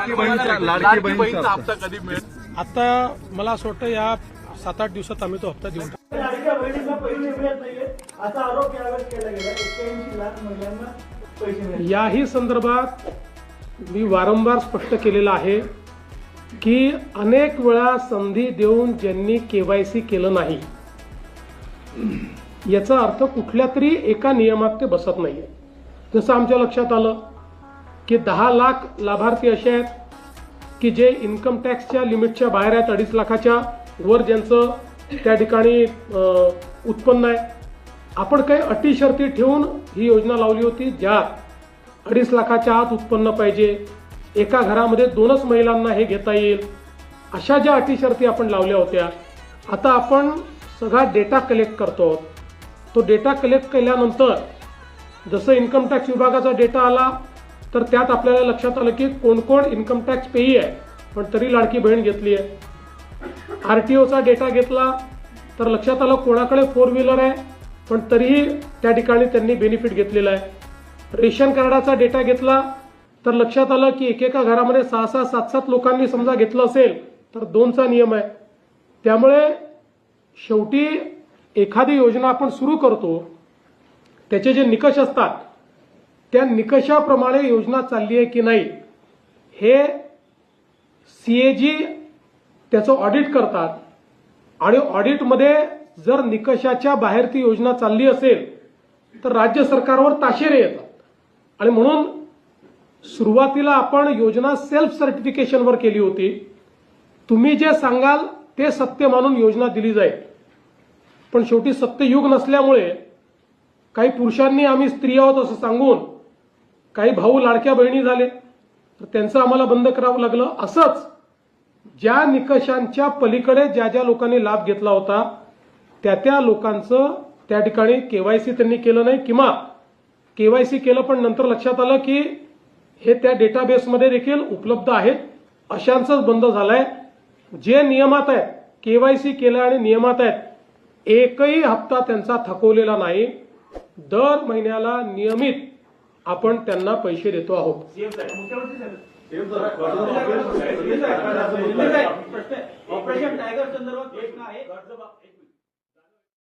लाडकी बहीणचा हप्ता कधी मिळेल? आता मला असं वाटतं या 7-8 दिवसात आम्ही तो हप्ता देऊन टाकू. लाडक्या बहिणींना पैसे मिळत नाहीये असा आरोप यावेळेस केला गेला. 81 लाख महिलांना पैसे मिळत. याही संदर्भात मी वारंवार स्पष्ट केलेलं आहे की अनेक वेळा संधी देऊन ज्यांनी केवायसी केलं नाही याचा अर्थ कुठल्या तरी एका नियमात ते बसत नाहीये. जसं आमच्या लक्षात आलं की 10 लाख लाभार्थी असे आहेत की जे इन्कम टॅक्सच्या लिमिटच्या बाहेर आहेत, 2.5 लाखाच्या वर ज्यांचं त्या ठिकाणी उत्पन्न आहे. आपण काही अटी शर्ती ठेवून ही योजना लावली होती ज्यात 2.5 लाखाच्या आत उत्पन्न पाहिजे, एका घरामध्ये 2च महिलांना हे घेता येईल, अशा ज्या अटी शर्ती आपण लावल्या होत्या. आता आपण सगळा डेटा कलेक्ट करतो. तो डेटा कलेक्ट केल्यानंतर जसं इन्कम टॅक्स विभागाचा डेटा आला तर त्यात आपल्याला लक्षात आलं की कोण कोण इन्कम टॅक्स पेई आहे पण तरी लाडकी बहीण घेतली आहे. RTOचा डेटा घेतला तर लक्षात आलं कोणाकडे 4 व्हीलर आहे पण तरीही त्या ठिकाणी त्यांनी बेनिफिट घेतलेला आहे. रेशन कार्डाचा डेटा घेतला तर लक्षात आलं की एकेका घरामध्ये 6-6, 7-7 लोकांनी समजा घेतलं असेल तर 2चा नियम आहे. त्यामुळे शेवटी एखादी योजना आपण सुरू करतो त्याचे जे निकष असतात त्या निकषाप्रमाणे योजना चालली आहे की नाही हे CAG त्याचं ऑडिट करतात आणि ऑडिटमध्ये जर निकषाच्या बाहेर ती योजना चालली असेल तर राज्य सरकारवर ताशेरे येतात. आणि म्हणून सुरुवातीला आपण योजना सेल्फ सर्टिफिकेशनवर केली होती. तुम्ही जे सांगाल ते सत्य मानून योजना दिली जाईल. पण शेवटी सत्ययुग नसल्यामुळे काही पुरुषांनी आम्ही स्त्री आहोत असं सांगून काही भाऊ लाडक्या बहिणी झाले तर त्यांचं आम्हाला बंद करावं लागलं. असंच ज्या निकषांच्या पलीकडे ज्या ज्या लोकांनी लाभ घेतला होता त्या लोकांचं त्या ठिकाणी केवायसी त्यांनी केलं नाही किंवा केवायसी केलं पण नंतर लक्षात आलं की हे त्या डेटाबेसमध्ये देखील उपलब्ध आहेत अशांचंच बंद झालंय. जे नियमात आहेत केवायसी केलं आणि नियमात आहेत एकही हप्ता त्यांचा थकवलेला नाही. दर महिन्याला नियमित आपण त्यांना पैसे देतो आहोत. ऑपरेशन टायगर संदर्भात प्रश्न आहे.